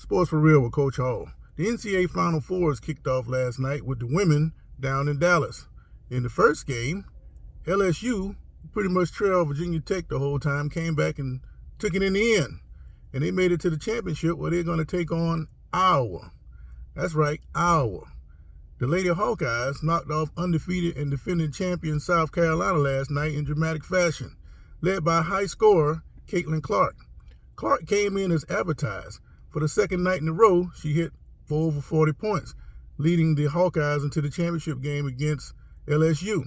Sports for Real with Coach Hall. The NCAA Final Fours kicked off last night with the women down in Dallas. In the first game, LSU pretty much trailed Virginia Tech the whole time, came back and took it in the end. And they made it to the championship where they're going to take on Iowa. That's right, Iowa. The Lady Hawkeyes knocked off undefeated and defending champion South Carolina last night in dramatic fashion, led by high scorer Caitlin Clark. Clark came in as advertised. For the second night in a row, she hit for over 40 points, leading the Hawkeyes into the championship game against LSU.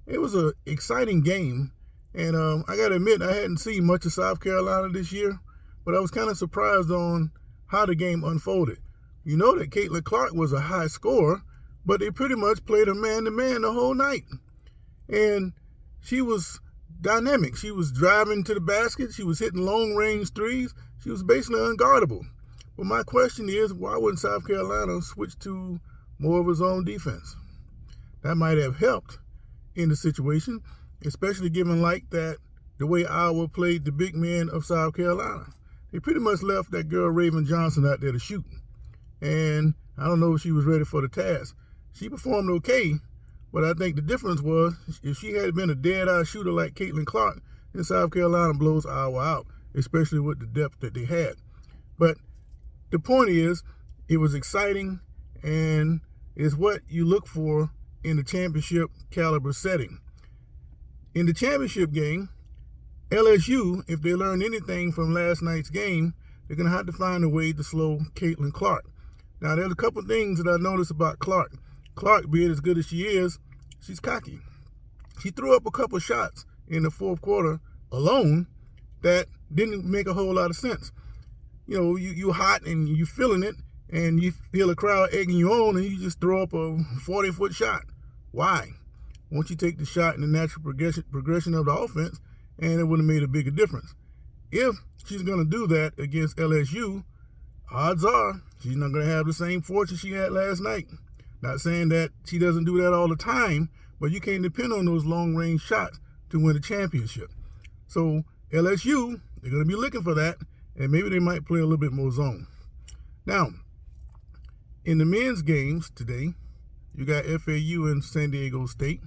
It was an exciting game, and I got to admit, I hadn't seen much of South Carolina this year, but I was kind of surprised on how the game unfolded. You know that Caitlin Clark was a high scorer, but they pretty much played her man-to-man the whole night. And she was dynamic. She was driving to the basket. She was hitting long-range threes. She was basically unguardable. But my question is, why wouldn't South Carolina switch to more of its own defense? That might have helped in the situation, especially given like that the way Iowa played the big men of South Carolina. They pretty much left that girl Raven Johnson out there to shoot. And I don't know if she was ready for the task. She performed okay, but I think the difference was if she had been a dead-eye shooter like Caitlin Clark, then South Carolina blows Iowa out, especially with the depth that they had. But the point is, it was exciting, and it's what you look for in the championship caliber setting. In the championship game, LSU, if they learn anything from last night's game, they're going to have to find a way to slow Caitlin Clark. Now, there's a couple things that I noticed about Clark. Clark, being as good as she is, she's cocky. She threw up a couple shots in the fourth quarter alone that didn't make a whole lot of sense. You know, you hot and you feeling it, and you feel a crowd egging you on, and you just throw up a 40-foot shot. Why? Won't you take the shot in the natural progression of the offense, and it would have made a bigger difference. If she's going to do that against LSU, odds are she's not going to have the same fortune she had last night. Not saying that she doesn't do that all the time, but you can't depend on those long-range shots to win a championship. So LSU, they're going to be looking for that, and maybe they might play a little bit more zone. Now, in the men's games today, you got FAU and San Diego State,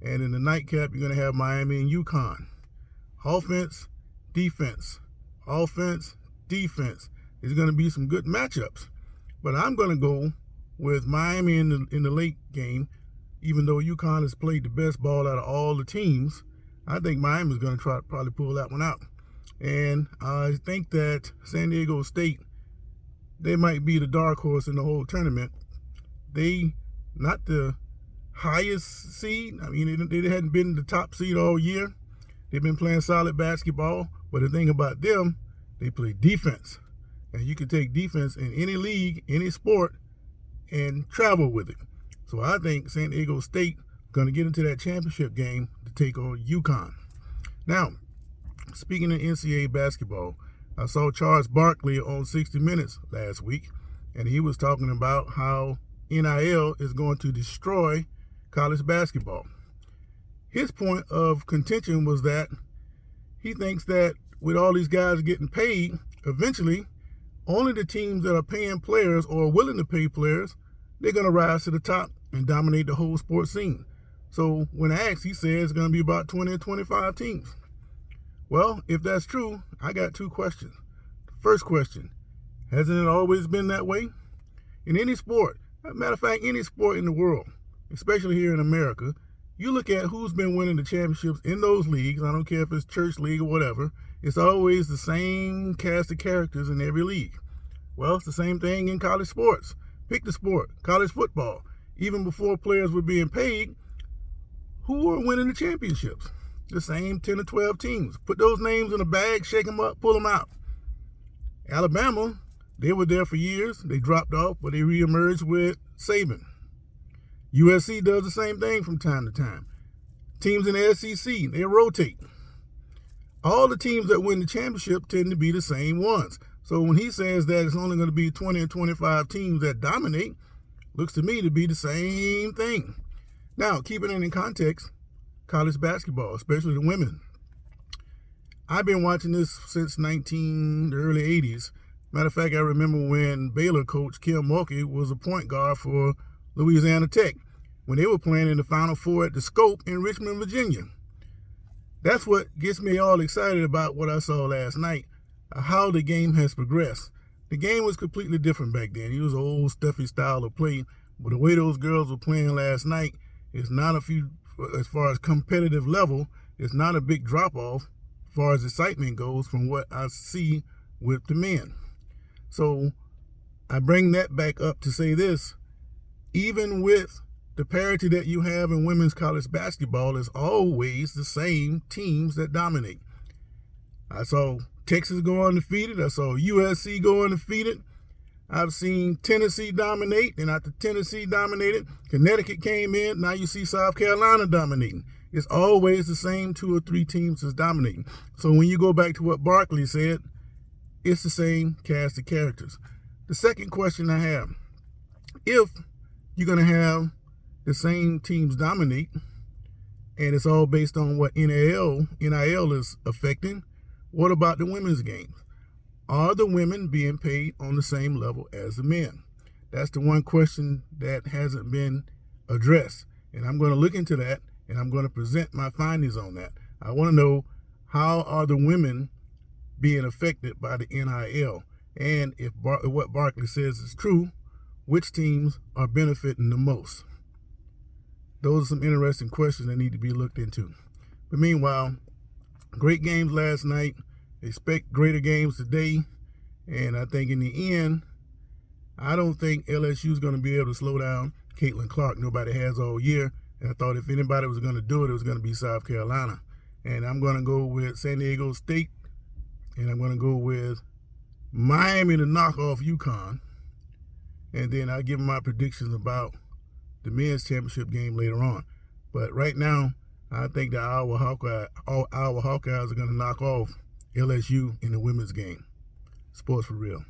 and in the nightcap, you're going to have Miami and UConn. Offense, defense. Offense, defense. There's going to be some good matchups, but I'm going to go with Miami in the late game. Even though UConn has played the best ball out of all the teams, I think Miami's going to try to probably pull that one out. And I think that San Diego State, they might be the dark horse in the whole tournament. They, not the highest seed. I mean, they hadn't been the top seed all year. They've been playing solid basketball, but the thing about them, they play defense. And you can take defense in any league, any sport, and travel with it. So I think San Diego State going to get into that championship game to take on UConn. Now, speaking of NCAA basketball, I saw Charles Barkley on 60 Minutes last week, and he was talking about how NIL is going to destroy college basketball. His point of contention was that he thinks that with all these guys getting paid, eventually, only the teams that are paying players or are willing to pay players, they're going to rise to the top and dominate the whole sports scene. So when asked, he says it's going to be about 20 or 25 teams. Well, if that's true, I got two questions. First question, hasn't it always been that way? In any sport, as a matter of fact, any sport in the world, especially here in America, you look at who's been winning the championships in those leagues. I don't care if it's church league or whatever. It's always the same cast of characters in every league. Well, it's the same thing in college sports. Pick the sport, college football. Even before players were being paid, who were winning the championships? The same 10 or 12 teams. Put those names in a bag, shake them up, pull them out. Alabama, they were there for years. They dropped off, but they reemerged with Saban. USC does the same thing from time to time. Teams in the SEC, they rotate. All the teams that win the championship tend to be the same ones. So when he says that it's only going to be 20 or 25 teams that dominate, looks to me to be the same thing. Now, keeping it in context, college basketball, especially the women. I've been watching this since the early 80s. Matter of fact, I remember when Baylor coach Kim Mulkey was a point guard for Louisiana Tech when they were playing in the Final Four at the Scope in Richmond, Virginia. That's what gets me all excited about what I saw last night, how the game has progressed. The game was completely different back then. It was an old stuffy style of play, but the way those girls were playing last night is not as far as competitive level, it's not a big drop-off as far as excitement goes from what I see with the men. So I bring that back up to say this: even with the parity that you have in women's college basketball, is always the same teams that dominate. I saw Texas go undefeated. I saw USC go undefeated. I've seen Tennessee dominate, and after Tennessee dominated, Connecticut came in. Now you see South Carolina dominating. It's always the same 2 or 3 teams that's dominating. So when you go back to what Barkley said, it's the same cast of characters. The second question I have, if you're going to have the same teams dominate, and it's all based on what NIL is affecting, what about the women's games? Are the women being paid on the same level as the men? That's the one question that hasn't been addressed. And I'm going to look into that, and I'm going to present my findings on that. I want to know, how are the women being affected by the NIL? And if what Barkley says is true, which teams are benefiting the most? Those are some interesting questions that need to be looked into. But meanwhile, great games last night. Expect greater games today. And I think in the end, I don't think LSU is going to be able to slow down Caitlin Clark. Nobody has all year. And I thought if anybody was going to do it, it was going to be South Carolina. And I'm going to go with San Diego State. And I'm going to go with Miami to knock off UConn. And then I'll give my predictions about the men's championship game later on. But right now, I think the Iowa Hawkeyes are going to knock off LSU in the women's game. Sports for real.